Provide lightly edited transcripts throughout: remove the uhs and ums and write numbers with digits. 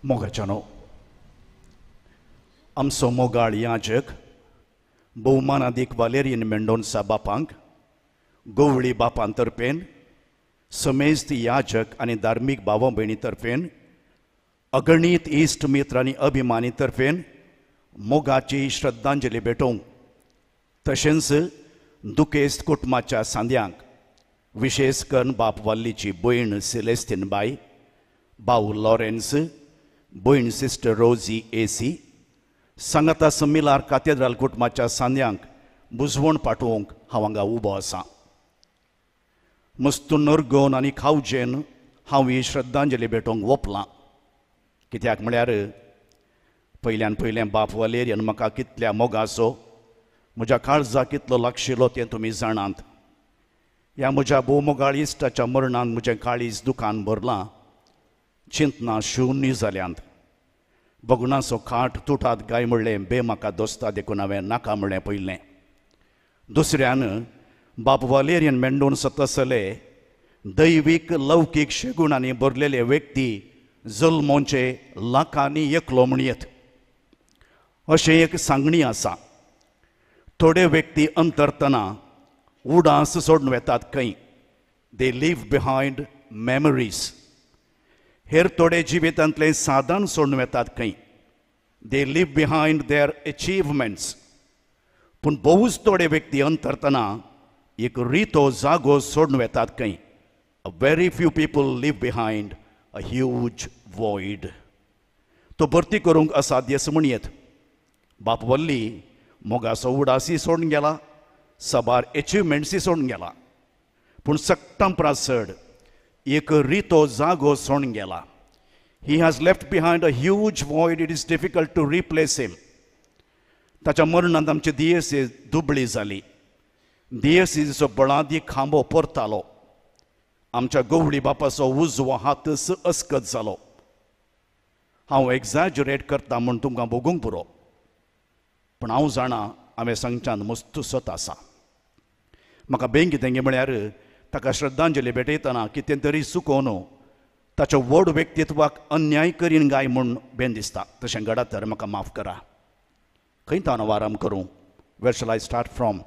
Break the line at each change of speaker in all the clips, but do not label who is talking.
मोगाच्यानो आमचो मोगाळ याजक भौमानादीक वालेरियन मेंडोन्सा बापांक गोवळी बापां तर्फेन समेस्त याजक आनी धार्मीक भावां भयणी तर्फेन अगणित इश्ट मित्र आनी अभिमानी तर्फेन मोगाची श्रद्धांजली भेटोवंक तशेंच दुखेस्त कुटुंबाच्या सांद्यांक विशेष करून बाप वाल्लीची भयण सिलेस्टीन बाई, भाऊ लॉरेन्स, भयण सिस्टर रोजी एसी, सांगाता मिलार कॅथेड्रल कुटुंबाच्या सांद्यांक बुजवण पाठोवंक हांव हांगा उबो आसां. मस्तू नरगोवन आनी खावजेन हांव ही श्रद्धांजली भेटोवंक वपलां. कित्याक म्हळ्यार पयल्यान पयलें बाप वालेरियन म्हाका कितल्या मोगाचो, म्हज्या काळजाक कितलो लागशिल्लो तें तुमी जाणात. ह्या म्हज्या भोवमोगाळ इश्टाच्या मरणान म्हजें काळीज दुखान भरलां. चिंतना शुन्य जाल्यांत बगुणाचो खाट तुटात गाय म्हणलें बे म्हाका दोस्ता देखून हांवें नाका म्हणलें पयलें. दुसऱ्यान बाप वालेरियन मेंडोन्स तसले दैवीक लौकीक शेगुणांनी भरलेले व्यक्ती जल्मोंचे लाखांनी एकलो म्हणयत अशें एक सांगणी आसा. थोडे व्यक्ती अंतरतना उडास सोडून वेतात खंय, दे लीव बिहायंड मेमरीज. हेर थोडे जिवितांतले साधन सोडून वेतात खंय, दे लीव बिहायंड देअर अचिवमेंट्स. पूण भोवूच थोडे व्यक्ती अंतरतना एक रितो जागो सोडून वेतात खंय. A very few people leave behind a huge void. तो भरती करूंक असाध्य म्हणयत. बाप वल्ली मोगाचो उडासी सोडून गेला, सबार अचिवमेंट्सी सोडून गेला, पूण सक्तम प्रासड एक रितो जागो सोडून गेला. He has left behind a huge void. It is difficult to replace him. ताच्या मरणांत आमची दियेसी दुबळी जाली. दियेसीचो बळादी खांबो परतालो. आमच्या गवळी बापाचो उजवो हात अस्कत जालो. हांव एक्झॅजुरेट करता म्हूण तुमकां भोगूंक पुरो, पूण हांव जाणा हांवें सांगच्यान मस्त सत आसा. म्हाका बेग कितें म्हळ्यार ताका श्रद्धांजली भेटयतना कितें तरी चुकोवन ताच्या व्हड व्यक्तित्वाक अन्याय करीन गाय म्हूण बेन दिसता. तशें घडत तर म्हाका माफ करा. खंय हांव आराम करूं? Where shall I start from?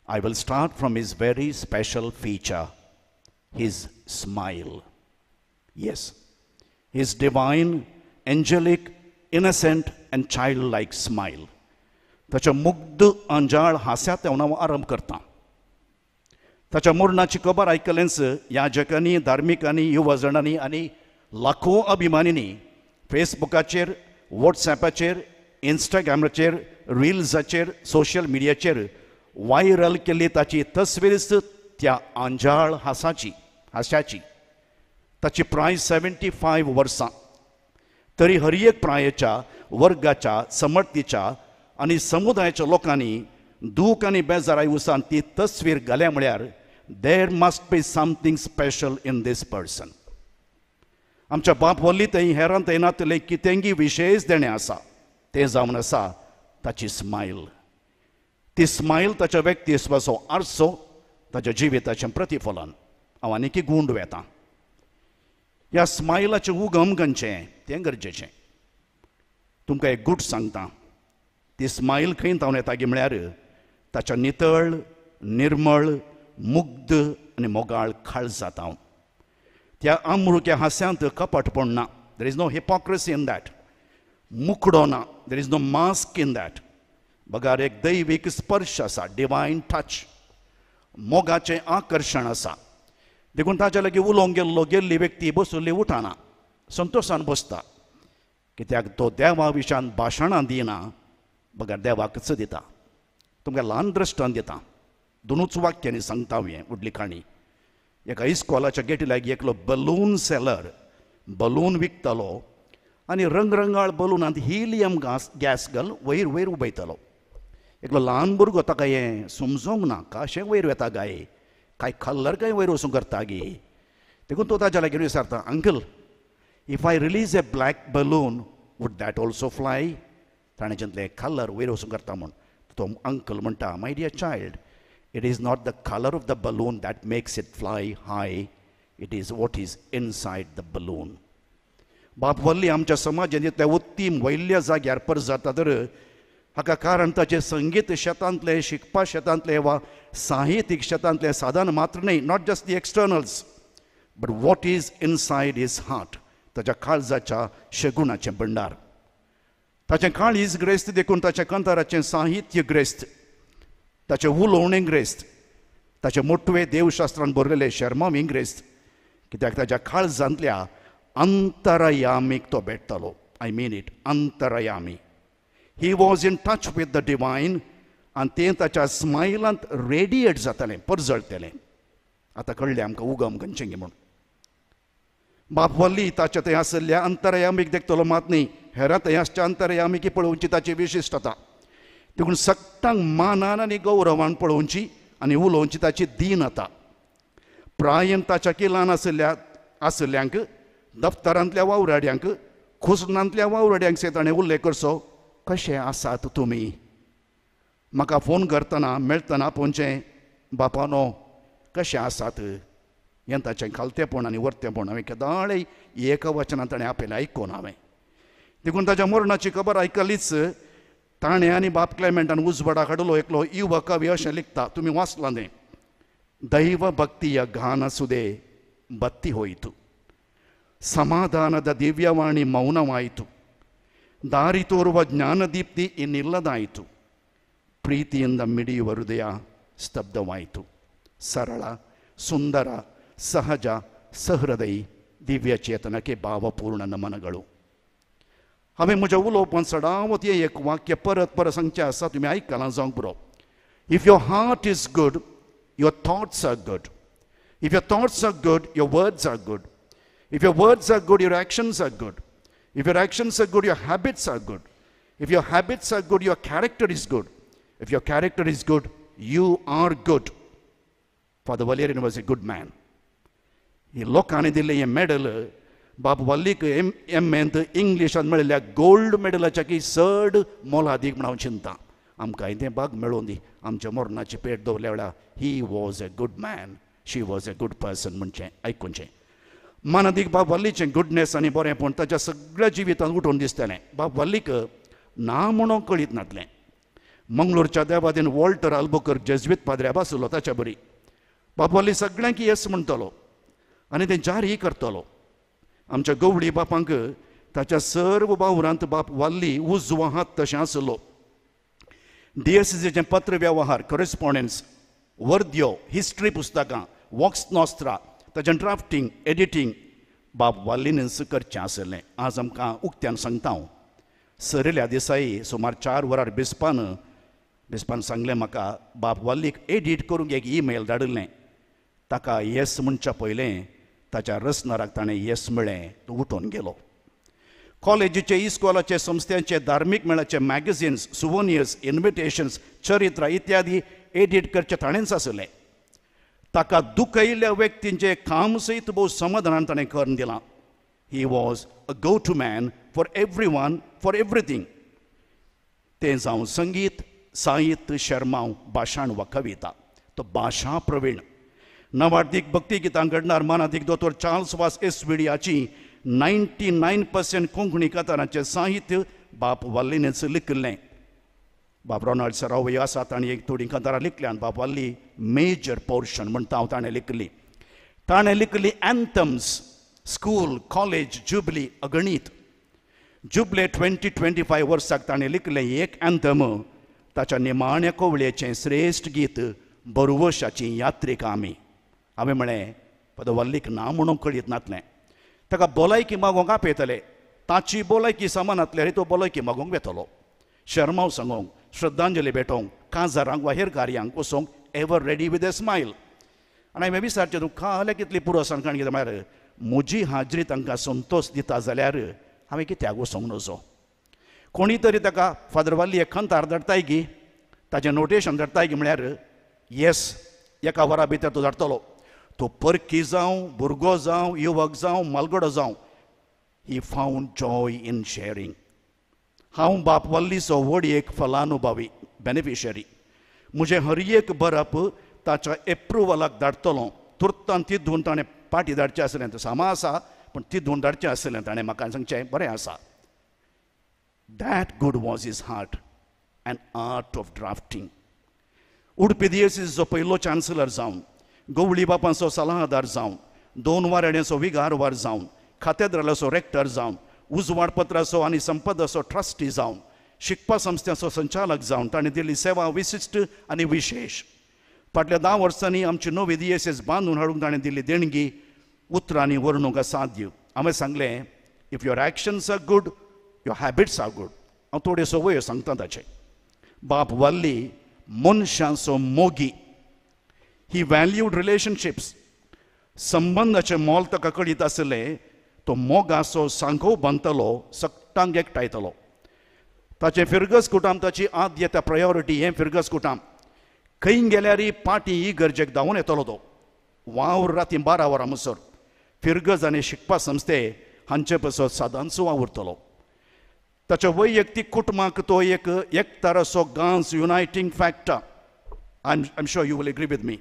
I will start from his very special feature, his smile. Yes, his divine, angelic, innocent and child like smile. ताच्या मुग्ध अंजाळ हास्यात हांव आरंभ करतां. ताच्या मरणाची खबर आयकलेंच याजकांनी, धार्मिकांनी, युवजणांनी आनी लाखो अभिमानींनी फेसबुकाचेर, वॉट्सॅपाचेर, इंस्टाग्रामाचेर, रिल्साचेर, सोशल मिडियाचेर व्हायरल केल्ली ताची तस्वीर त्या अंजाळ हास्याची. ताची प्राय 75 वर्सां. तरी हर एक प्रायेच्या, वर्गाच्या, समर्थीच्या आनी समुदायाच्या लोकांनी दूख आनी बेजाराय उसान ती तस्वीर घाल्या म्हळ्यार there must be something special in these person. आमच्या बाप वल्ली थंय हेरां थंय नातले कितेंगी विशेश देणें आसा. तें जावन आसा ताची स्मायल. ती स्मायल ताच्या व्यक्तित्वाचो आरसो, ताच्या जिविताचें प्रतिफलन. हांव आनीक गुंड वेतां. ह्या स्मायलाचें उगम खंयचें तें गरजेचें. तुमकां एक गूट सांगता. ती स्मायल खंय तावन येता गे म्हळ्यार ताच्या नितळ, निर्मळ, मुग्ध आनी मोगाळ काळजांत हांव. त्या अमृक्या हास्यांत कपटपण ना. There is no hypocrisy in that. मुखडो ना. There is no mask in that. बगार एक दैवीक स्पर्श आसा, डिवायन टच. मोगाचें आकर्शण आसा. देखून ताच्या लागीं उलोवंक गेल्ली व्यक्ती बसुल्ली उठाना, संतोशान बसता. कित्याक तो देवा विशयान भाशणां दिना, बगार देवाकच दिता. तुमकां ल्हान दृश्टांत दिता. 2 वाक्यांनी सांगता हांवें व्हडली काणी. एका इस्कॉलाच्या गेटी लागीं एकलो बलून सेलर बलून विकतालो आनी रंगरंगाळ बलूनांत हिलियम गॅस घाल वयर वयर उबयतालो. एकलो ल्हान भुरगो ताका हें समजोंक ना. काशें वयर वेता गाय, काय कलर काय वयर वचूंक करता गे. देखून तो ताच्या लागीं विचारता, uncle, if I release a black balloon would that also fly? ताणें चिंतलें कलर वयर वचूंक करता म्हूण. तो अंकल म्हणटा, my dear child, it is not the colour of the balloon that makes it fly high. It is what is inside the balloon. बाप वल्ली आमच्या समाजान इतल्या उत्तीम वयल्या जाग्यार पर जाता तर हाका कारण ताचे संगीत शेतांतले शिकपा शेतांतले वा साहित्यीक शेतांतले साधन मात्र न्ही, not just the externals but what is inside his heart, ताच्या काळजाच्या शेगुणाचें भंडार. ताचें काळीज ग्रेस्त देखून ताच्या कंताराचें साहित्य ग्रेस्त, ताचें उलोवणें ग्रेस्त, ताचे मोटवे देवशास्त्रांत बरयलेले शर्मावी ग्रेस्त, कित्याक ताच्या काळजांतल्या अंतरयामीक तो भेटतालो. आय मीन इट, अंतरयामी. He was in touch with the divine आनी तें ताच्या स्मायलांत रेडिएट जातालें, परजळटलें. आतां कळ्ळें आमकां उगम खंयचें म्हणून. बाप वल्ली ताच्या थंय आसल्या अंतरयामीक देखतलो मात न्ही, हेरां थंय आसच्या अंतरयामीकी पळोवची ताची विशिश्टता. देखून सगळ्यांक मानान आनी गौरवान पळोवची आनी उलोवची ताची दीनता. प्रायेन ताच्या किलान आसल्यांक, दफ्तरांतल्या वावराड्यांक, खुसनांतल्या वावराड्यांक ताणें उल्लेख करचो, कशे आसात तुमी. म्हाका फोन करतना मेळटना पोंचें, बापानो कशे आसात, हें ताचें खालतेपण आनी वर्तेपण हांवें केदाळय एका वचनांत ताणें आपयलें आयकून हांवें. देखून ताच्या मरणाची खबर आयकलीच ताणें आनी बाप क्लेमेंटान उजवाडा काडलो एकलो युव कवी अशें लिखता, तुमी वाचलां तें. दैव ಭಕ್ತಿಯ ಗಾನ ಸುದೆ ಬತ್ತಿ ಹೋಯಿತು, ಸಮಾಧಾನದ ದಿವ್ಯವಾಣಿ ಮೌನವಾಯಿತು, ದಾರಿ ತೋರುವ ಜ್ಞಾನದೀಪ್ತಿ ಇನ್ನಿಲ್ಲದಾಯಿತು, ಪ್ರೀತಿಯಿಂದ ಮಿಡಿಯುವ ಹೃದಯ ಸ್ತಬ್ಧವಾಯಿತು. ಸರಳ, ಸುಂದರ, ಸಹಜ, सहृदयी दिव्य चेतनाके भावपूर्ण नमनಗಳು. हांवें म्हज्या उलोवपांत सदांच हें एक वाक्य परत परत सांगचें आसा, तुमी आयकलां जावंक पुरो. If your heart is good, your thoughts are good. If your thoughts are good, your words are good. If your words are good, your actions are good. If your actions are good, your habits are good. If your habits are good, your character is good. If your character is good, you are good. Father Valerian was a good man. ಈ लोकांनी दिल्लें हें medal बाब वल्लीक एमेंत इंग्लिशांत मेळिल्ल्या gold मेडलाच्या की चड मोलादीक म्हण हांव चिंता. आमकां तें भाग मेळोवन दी. आमच्या मरणाची पेट दवरल्या वेळार ही was a good man, she was a good person म्हणचें आयकुचें. मानदीक बाब वल्लीचें गुडनेस आनी बरेंपण ताच्या सगळ्या जिवितांत उठून दिसतालें. बाब वल्लीक ना म्हणून कळीत नासलें. मंगळूरच्या देवादीन वॉल्टर आल्बुकर्क जेजुईत पाद्र्या आसलो ताच्या बरी. बाब वल्ली सगळ्यांक येस म्हणटलो आनी तें जारी करतलो. आमच्या गवळी बापांक ताच्या सर्व वावरांत बाप वल्ली उजवो हात तशें आसलो. डिएससीचें पत्र वेव्हार, करस्पॉन्डन्स, वर्द्यो, हिस्ट्री पुस्तकां, वॉक्स नॉस्त्रा, ताचें ड्राफ्टींग, एडिटींग बाब वाल्लीनच करचें आसलें. आज आमकां उक्त्यान सांगता हांव. सरिल्ल्या दिसाळी सुमार 4 वरार बिस्पान सांगलें म्हाका बाब वाल्लीक एडिट करूंक एक ईमेल धाडिल्लें. ताका येस म्हणच्या पयलें ताच्या रसनाराक ताणें येस म्हळें. तो उठून गेलो. कॉलेजीचे, इस्कॉलाचे, संस्थांचे, धार्मीक मेळाचे मॅगझिन्स, सुवनियर्स, इन्विटेशन्स, चरित्रां इत्यादी एडिट करचें ताणेंच आसलें. ताका दुखयल्ल्या व्यक्तींचे काम सयत भोव समाधानान ताणें करून दिलां. He was a go to man for everyone, for everything. तें जावं संगीत, साहित्य, शर्माव, भाशाण वा कविता. तो भाशा प्रवीण. नवार्धीक भक्ती गितां घडणार मानादीक दोतोर चार्ल्स वास एसविडियाची 99% कोंकणी कथारांचें साहित्य बाप वाल्लीनच लिखिल्लें. बाब रोनाल्ड सरावय आसा, ताणें एक थोडीं कथारां लिखल्यान बाप वाल्ली मेजर पोर्शन म्हणटा हांव ताणें लिखली. ताणें लिखली एंथम्स, स्कूल, कॉलेज, जुबली, अगणीत. जुबले 2025 वर्साक ताणें लिखलें एक एंथम. ताच्या निमाण्या कोवळेचें श्रेश्ठ गीत बरवशाची यात्रिका आमी. हांवें म्हळें पद वल्लीक ना म्हणून कळीत नासलें. ताका भलायकी मागोवंक आपयतले. ताची भलायकी समान आसल्यार तो भलायकी मागोवंक वेतलो. शर्माव सांगोवंक, श्रद्धांजली भेटोवंक, काजारांक वा हेर कार्यांक वचोंक ever ready with a smile. आनी हांवें विचारचें, तूं खाल्या कितली पुरो सांगण कितें म्हळ्यार म्हजी हाजरी तांकां संतोश दिता जाल्यार हांवें कित्याक वचोंक नजो. कोणी तरी ताका फादर वाल्ली एक खंतार धाडटाय गी, ताचें नोटेशन धाडटाय गी म्हळ्यार येस, एका वरा भितर तो धाडटलो. तो परकी जावं, भुरगो जावं, युवक जावं, मालगडो जावं, ही फावंड जॉय इन शेअरिंग. हांव बाप वल्लीचो व्हडयेक फलानुभावी, बेनिफिशरी. म्हजें हर एक बरप ताच्या एप्रुवलाक धाडटलो. तुर्तान तिदून ताणें पाटी धाडचें आसलें. तो सामा आसा, पूण ती धुंडारचें आसलें ताणें म्हाका सांगचें बरें आसा. That good was his heart, an art of drafting. Udupi दिएसीचो पयलो चान्सलर जावन, गवळी बापाचो सल्लागार जावन, 2 वारेड्यांचो विगारवार जावन, खातेद्रालाचो रेक्टर जावन, उजवाडपत्राचो आनी संपदाचो ट्रस्टी जावन, शिकपा संस्थांचो संचालक जावन ताणें दिल्ली सेवा विशिश्ट आनी विशेश. फाटल्या 10 वर्सांनी आमची नवी दिएसीस बांदून हाडूंक ताणें दिल्ली देणगी उतरांनी वर्णूंक असाध्य. हांवें सांगलें, if your actions are good, your habits are good. हांव थोड्यो संवयो सांगता ताचे. बाप वाल्ली मनशांचो मोगी. ही व्हॅल्यूड रिलेशनशिप्स. संबंदाचें मोल ताका कळीत आसलें. तो मोगाचो सांखो बांदतलो, सट्टांक एकठांयतलो. ताचें फिरगस कुटाम ताची आद येता प्रायोरिटी. हें फिरगस कुटाम खंय गेल्यारय पाटी ही गरजेक धांवून येतलो तो. वावर राती 12 वरां म्हणसर फिरगस आनी शिकपा संस्थे हांचे पासत सदांचो वावुरतलो. ताच्या वैयक्तीक कुटुंबाक तो एक एकताराचो गांस uniting factor. I am sure you will agree with me.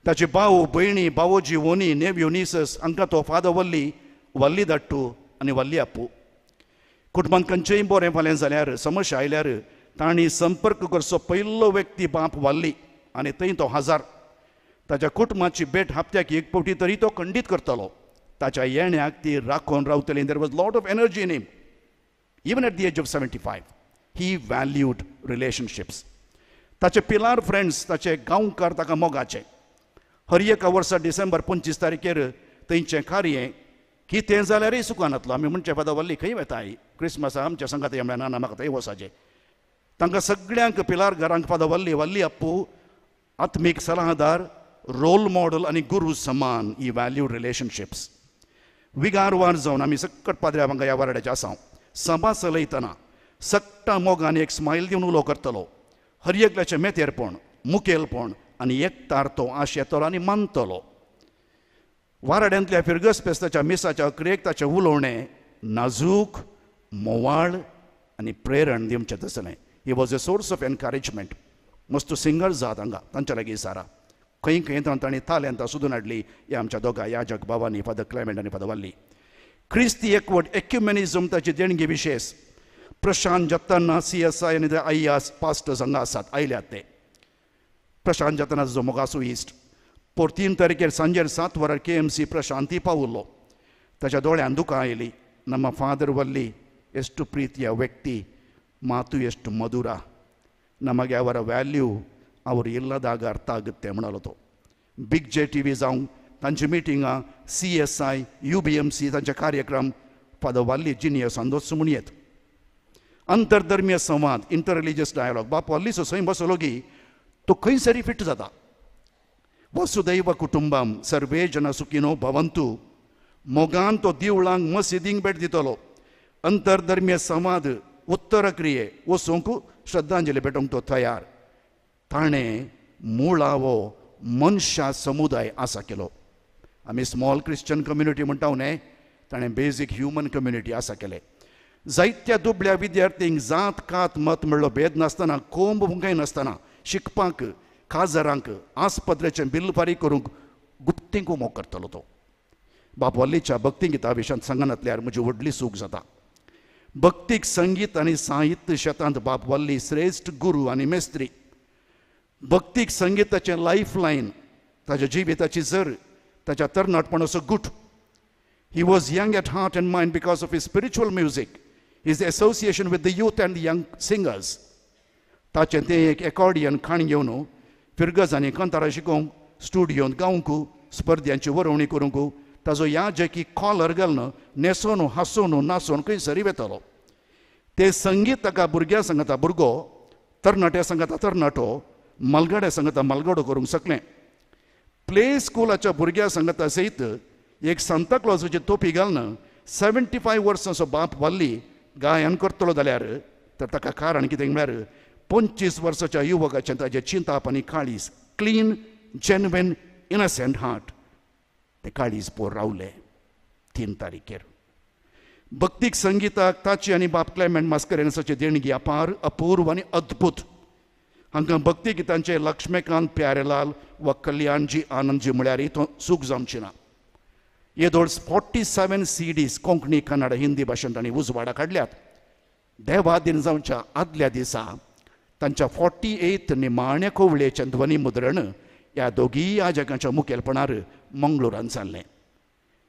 ताचे भाऊ भयणी, भावोजी, वोनी, नेव्यू, निसस हांकां तो फादर वल्ली, वल्ली धाडटू आनी वल्ली आप्पू. कुटुंबान खंयचेंय बरें फाल्यां जाल्यार, समस्या आयल्यार तांणी संपर्क करचो पयलो व्यक्ती बाप वाल्ली आनी थंय तो हजार. ताच्या कुटुंबाची भेट हप्त्याक एक फावटी तरी तो खंडीत करतलो. ताच्या येण्याक ती राखून रावतली. There was lot of energy in him. Even at the age of 75 he valued relationships. ताचे पिलार फ्रेंड्स, ताचे गांवकार ताका मोगाचे. हर एका वर्सा डिसेंबर 25 तारखेर थंयचें कार्य कितें जाल्यारय सुखान येतलो. आमी म्हणचे फादर वल्ली खंय वताय क्रिसमसाक आमच्या संगात ये म्हणल्यार ना म्हाका थंय वसाचें. तांकां सगळ्यांक पिलार घरांक फादर वल्ली, वल्ली आप्पू आत्मीक सल्लागार, रोल मॉडल आनी गुरू समान. ही व्हॅल्यूड रिलेशनशिप्स. विगारवार जावन आमी सक्कट पाद्र्या वांगडा ह्या वारड्याचे आसा. सभा चलयतना सक्टा मोगान एक स्मायल दिवन उलो करतलो. हर एकल्याचें मेतेरपण, मुखेलपण आनी एकतार तो आशेतलो आनी मानतलो. वाराड्यांतल्या फिरगस फेस्ताच्या मिसाच्या अकरेक ताचें उलोवणें नाजूक, मोवाळ आनी प्रेरण दिवचें आसलें. ही was a source of encouragement. मस्त सिंगर्स जात हांगा तांच्या लागीं सारा. खंय खंय तांणी ताल्यांतां सोदून हाडली. ह्या आमच्या दोगा याजक बाबांनी, फादर क्लेमेंट आनी फादर वल्ली. क्रिस्ती एकवट एक्युमेनिझम ताची देणगी विशेष. प्रशांत जत्ताना CSI आनी IAS पास्टर्स हांगा आसात, आयल्यात ते. प्रशांत जत्तानाचो मोगासो इश्ट. 3 तारखेर सांजेर 7 वरां KMC प्रशांती पावुल्लो. ताच्या दोळ्यान दुकां आयली. ನಮ್ಮ ಫಾದರ್ ವಲ್ಲಿ ಎಷ್ಟು ಪ್ರೀತಿಯ ವ್ಯಕ್ತಿ, ಮಾತು ಎಷ್ಟು ಮಧುರ. ನಮಗೆ ಅವರ ವ್ಯಾಲ್ಯೂ ಅವರು ಇಲ್ಲದಾಗ ಅರ್ಥ ಆಗುತ್ತೆ म्हणलो. बिग JTV जावं तांची मिटिंगां, CSI, UBMC तांचे कार्यक्रम फादर वल्ली जिनियसान वचूं म्हूण येत. अंतरधर्मीय संवाद, इंटर रिलिजियस डायलॉग. बाप वल्लीचो थंय बसलो की तो खंयसरी फिट जाता. वसुदैव कुटुंबम सर्वे जन सुखिनो भवंतु. मोगान तो देवळांक मसिदींक भेट दितलो. अंतरधर्मीय संवाद, उत्तर क्रिये वचूंक श्रद्धांजली भेटोवंक तो तयार. ताणें मुळावो मनशा समुदाय आसा केलो. आमी स्मॉल क्रिश्चन कम्युनिटी म्हणटा न्हय, ताणें बेजीक ह्युमन कम्युनिटी आसा केले. जायत्या दुबळ्या विद्यार्थींक जात कात मत म्हणलो भेद नासतना, कोंब हुंकाय नासतना शिकपाक, खाजरांक, आस्पत्रेचें बिल फारीक करूंक गुप्तींक मोग करतलो तो. बाप वल्लीच्या भक्ती गिता विशयान सांगनातल्यार म्हजी व्हडली चूक जाता. भक्तीक संगीत आनी साहित्य शेतांत बाप वल्ली श्रेश्ठ गुरू आनी मेस्त्री. भक्तीक संगीताचें लायफ लायन, ताच्या जिविताची जर, ताच्या तरणाटपणाचो गुट. He was young at heart end mind because of his spiritual music, his association with the youth end the young singers. ताचें तें एक एकॉर्डियन खाण घेवन फिरगज आनी कंतारा शिकोवंक, स्टुडियोंत गावंक, स्पर्ध्यांची वरवणी करूंक ताजो याजकी कॉलर घालून न्हेसोन हांसून नाचोन खंय सरी वेतालो. तें संगीत ताका भुरग्यां सांगता भुरगो, तरणाट्या सांगता तरणाटो, मलगड्या सांगता मलगडो करूंक शकलें. प्ले स्कुलाच्या भुरग्यां सांगता सयत एक सांता क्लॉजाची तोपी घालून 75 वर्सांचो बाप वल्ली गायन करतलो जाल्यार तर ताका कारण कितें म्हळ्यार 25 वर्साच्या युवकाचें ताजें चिंताप आनी काळीज, क्लीन, जेन्युइन, इनसेंट हार्ट, ते काळीज पोर रावले 3 तारखेर. भक्तीक संगीताक ताची आनी बाप क्लेमेंट मास्करेन्साची देणगी अपार, अपूर्व आनी अद्भुत. हांकां भक्ती गितांचे लक्ष्मीकांत प्यारेलाल वा कल्याणजी आनंदजी म्हळ्यारय तो चूक जमची ना. येदोळ 47 CDs कोंकणी कन्नड हिंदी भाशेंत तांणी उजवाडा काडल्यात. देवा दिन जावच्या आदल्या दिसा तांच्या 48 निमाण्या कोवळेचें ध्वनी मुद्रण ह्या दोगूय याजकांच्या मुखेलपणार मंगळुरांत जाल्लें.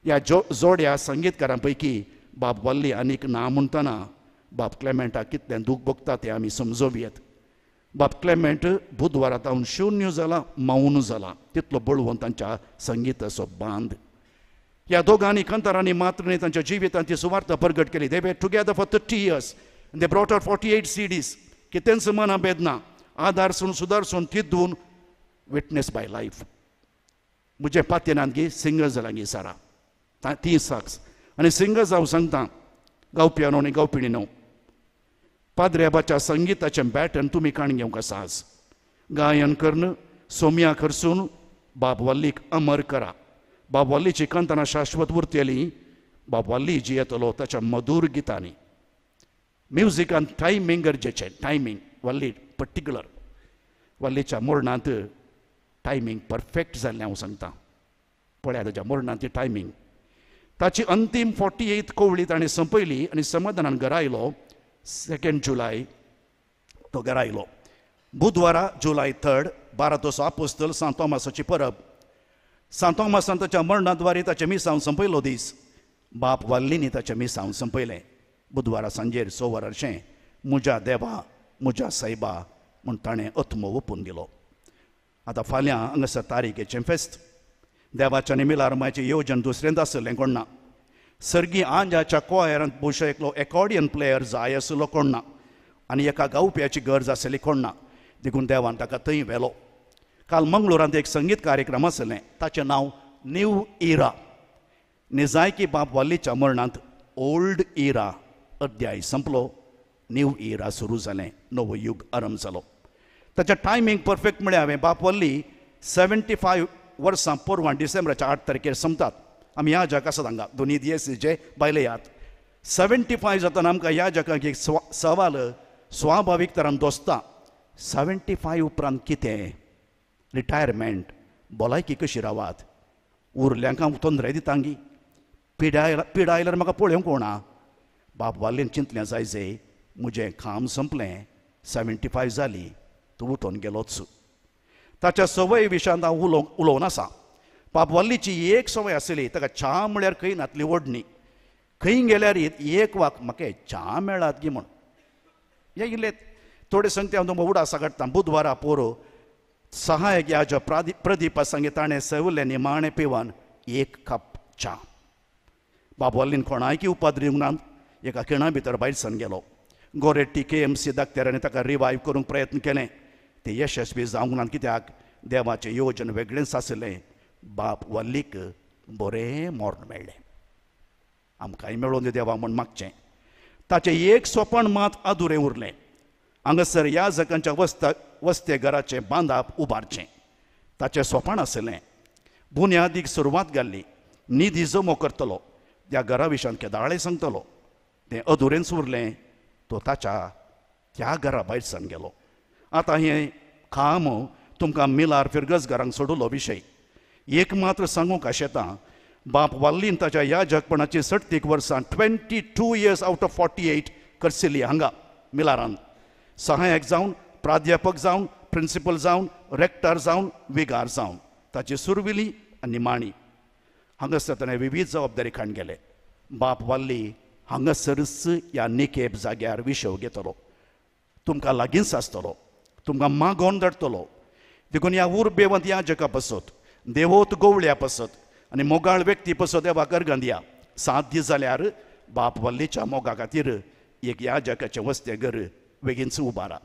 ह्या जोड्या संगीतकारां पैकी बाब वल्ली आनीक ना म्हणटना बाब क्लेमेंटाक कितलें दूख भोगता तें आमी समजोवयात. बाब क्लेमेंट बुधवारांत शुन्य जाला, मौन जाला, तितलो बळवून तांच्या संगीताचो बांद. ह्या दोगांनी कंतारांनी मात्र तांच्या जिवितांत ती सुवार्थ प्रगट केली. They were together for 30 years. They brought out 48 CDs. कितेंच मना बेदना आदारसून सुदारसून तिदून विटनेस बाय लायफ. म्हजे पातेनांगी सिंगर जालांगी सारा ती साक्स आनी सिंगर जावं सांगता गावप्यानो आनी गावपिणी न्हू. पाद्रेबाच्या संगीताचें बॅटन तुमी काण घेवंक आसा. आज गायन कर्ण सोम्या खरसून बाब वल्लीक अमर करा. बाब वल्लीची कंताना शाश्वत उरतली. बाब वल्ली जी येतलो ताच्या मधुर गितांनी. म्युजिकान टायमींग गरजेचें. टायमींग वल्ली पर्टिक्युलर. वल्लीच्या मोरणांत टायमींग परफेक्ट जाल्लें हांव सांगता. पळया ताच्या मोरणांत ती टायमींग. ताची अंतीम 48 कोवळी ताणें संपयली आनी समाधानान घरा आयलो. 2 जुलय तो घरा आयलो. बुधवारा जुलय 3 बारातोसो आपोस्तल सांत तोमासाची परब. सांत तोमासान ताच्या मरणाद्वारी ताचें मिसांव संपयलो दीस बाप वल्लीनी ताचें मिसांव संपयलें. बुधवारा सांजेर 6 वरांचें म्हज्या देवा म्हज्या सायबा म्हूण ताणें आत्मो ओपून दिलो. आतां फाल्यां हांगासर तारीखेचें फेस्त. देवाच्या निमिलारमाचें येवजण दुसरेंच आसलें कोण ना. सर्गी आंजाच्या कोयरांत भोवशो एकलो एकॉर्डियन प्लेयर जाय आसलो कोण ना आनी एका गावप्याची गरज आसली कोण ना. देखून देवान ताका थंय व्हेलो. काल मंगळुरांत एक संगीत कार्यक्रम आसलें. ताचें नांव न्यू इरा. निजायकी बाब वल्लीच्या मरणांत ओल्ड इरा अध्याय संपलो. न्यू इरा सुरू जालें. नवो युग आरंभ जालो. ताचें टायमींग परफेक्ट म्हळ्यार हांवें बाब वल्ली 75 वर्सां पोरवां डिसेंबराच्या 8 तारखेर संपतात. आमी ह्या जग आसात हांगा दोनी दियेसीचे बायले यात. 75 जाताना आमकां ह्या जगाक एक सवाल स्वाभावीक तरान दोसता. 75 उपरांत कितें? रिटायरमेंट, भलायकी कशी रावात, उरल्यांक हांव तोंदरे दितांगी, पिडायल्यार म्हाका पळोवंक कोणा. बाब वाल्लेन चिंतलें जायजे म्हजें काम संपलें. 75 जाली, तूं उठोन गेलोच. ताच्या संवय विशयान हांव उलोवन आसा. बाब वल्लीची एक संवय आसली. ताका च्या म्हळ्यार खंय नातली ओडणी. खंय गेल्यार एक वाक म्हाका च्या मेळात गी म्हूण. हे इल्ले थोडे सांगते हांव तुमकां उडासा काडटा. बुधवारा पोरो सहायक याजक प्रदीप सांगे ताणें सवलें निमाणें पिवान 1 कप च्या. बाब वल्लीन कोणायकी उपाद दिवंक ना. एका खिणा भितर भायर सन गेलो. गोरेट्टी KMC धाकट्यारांनी ताका रिवायव करूंक प्रयत्न केले. ते यशस्वी जावंक ना. कित्याक देवाचें येवजण वेगळेंच आसलें. बाब वल्लीक बरें मोरण मेळ्ळें. आमकांय मेळोवन दी देवा म्हूण मागचें. ताचें एक स्वपन मात अधुरें उरलें. हांगासर ह्या जगांच्या वस्ते घराचें बांदप उबारचें. ताचें स्वपन आसलें. बुन्यादीक सुरवात घाल्ली. निधी जमो करतलो. त्या घरा विशयान केदाळे सांगतलो. तें अधुरेंच उरलें. तो त्या घरा भायर सन गेलो. आतां हें काम तुमकां मिलार फिरगस घरांक सोडलो विशय. एक मात्र सांगूंक आशेता. बाप वाल्लीन ताच्या ह्या जगपणाची 37 वर्सां 22 years आउट ऑफ 48 करसिल्ली हांगा मिलारान. सहायक जावन, प्राध्यापक जावन, प्रिंसिपल जावन, रेक्टर जावन, विगार जावन ताची सुरविली आनी निमाणी. हांगासर ताणें विविध जबाबदारी खाण गेले. बाप वाल्ली हांगासरच ह्या निकेब जाग्यार विशव घेतलो. तुमकां लागींच आसतलो. तुमकां मागोवन धाडटलो. देखून ह्या उर्बेवंत ह्या जगा पसत, देवोत गोवळ्या पसत आनी मोगाळ व्यक्ती पसत देवाक अर्घां दिया. 7 दीस जाल्यार बाप वल्लीच्या मोगा खातीर एक ह्या जगाचें वस्तें घर बेगीनच उबारा.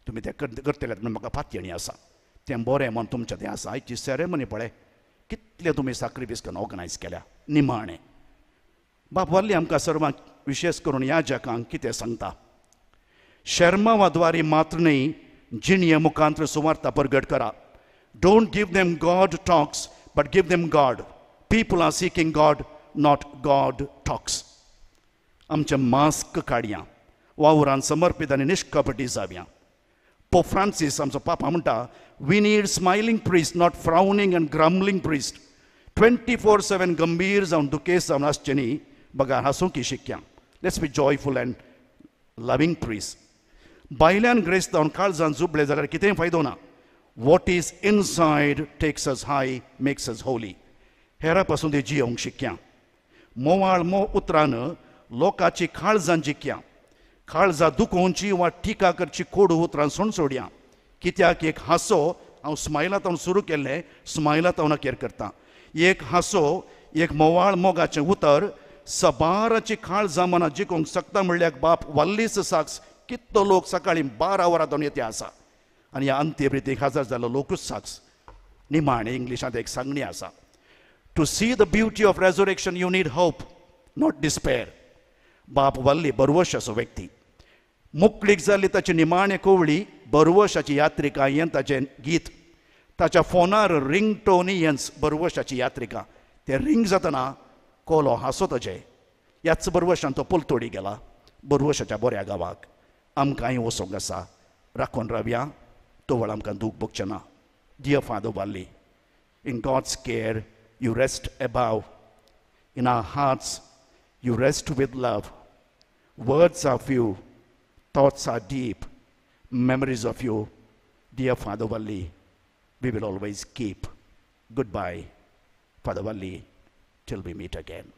तुमी तें करतल्यात म्हूण म्हाका फात्यणी आसा. तें बरें म्हूण तुमचें तें आसा. आयची सेरेमनी पळय कितले तुमी सॅक्रिफायस करून ऑर्गनायज केल्या. निमाणें. बाप वल्ली आमकां सर्वांक विशेश करून ह्या जगांक कितें सांगता. शर्मावाद्वारी मात्र न्ही, जिणये मुखांत्र सुवार्ता प्रगट करा. Don't give them God talks, but give them God. People are seeking God, not God talks. आमचें मास्क काडया. वावरान समर्पित आनी निश्कपटी जावया. पोप फ्रांसीस आमचो पापा म्हणटा, we need smiling priest, not frowning and grumbling priest, 24/7 गंभीर जावन दुखेस्त जावन आसचें न्ही, बघा हांसूंक शिकया. Let's be joyful and loving priests. भायल्यान ग्रेस्त जावन काळजान जुबले जाल्यार कितेंय फायदो ना. What is inside takes us high, makes us holy. हेरा पासून ते जियोंक शिकया. मोवाळ उतरान लोकांची काळजां जिखया. काळजां दुखोवची वा टिका करची कोडू उतरां सोडया. कित्याक एक हांसो, हांव स्मायलांत सुरू केल्लें, स्मायलांत हांव नकेर करता. एक हांसो, एक मोवाळ मोगाचें उतर सबाराची काळजां मनां जिखोवंक शकता म्हणल्यार बाप वाल्लीस साक्स कितलो लोक सकाळीं 12 वरां जावन येते आसा. आनी ह्या अंत्यप्रितीक 1000 जालो लोकूच साक्स. निमाणे इंग्लिशांत एक सांगणी आसा. To see the beauty of resurrection you need hope, not despair. बाप वाल्ली बरवशाचो व्यक्ती. मुकळीक जाल्ली ताची निमाणे कोवळी बरवशाची यात्रिका हें ताचें गीत. ताच्या फोनार रिंग टोनियन्स बरवशाची यात्रिका. ते रिंग जातना कोलो हांसो ताचे. ह्याच बरवशान तो पुलतोडी गेला बरवशाच्या बऱ्या गांवाक. आमकांय वचोंक आसा. राखून रावया, तोवळ आमकां दूख भोगचें ना. Dear father Valli, in God's care you rest above. In our hearts, you rest with love. Words are few, thoughts are deep, memories of you, dear Father Valli, we will always keep. Goodbye, Father Valli, till we meet again.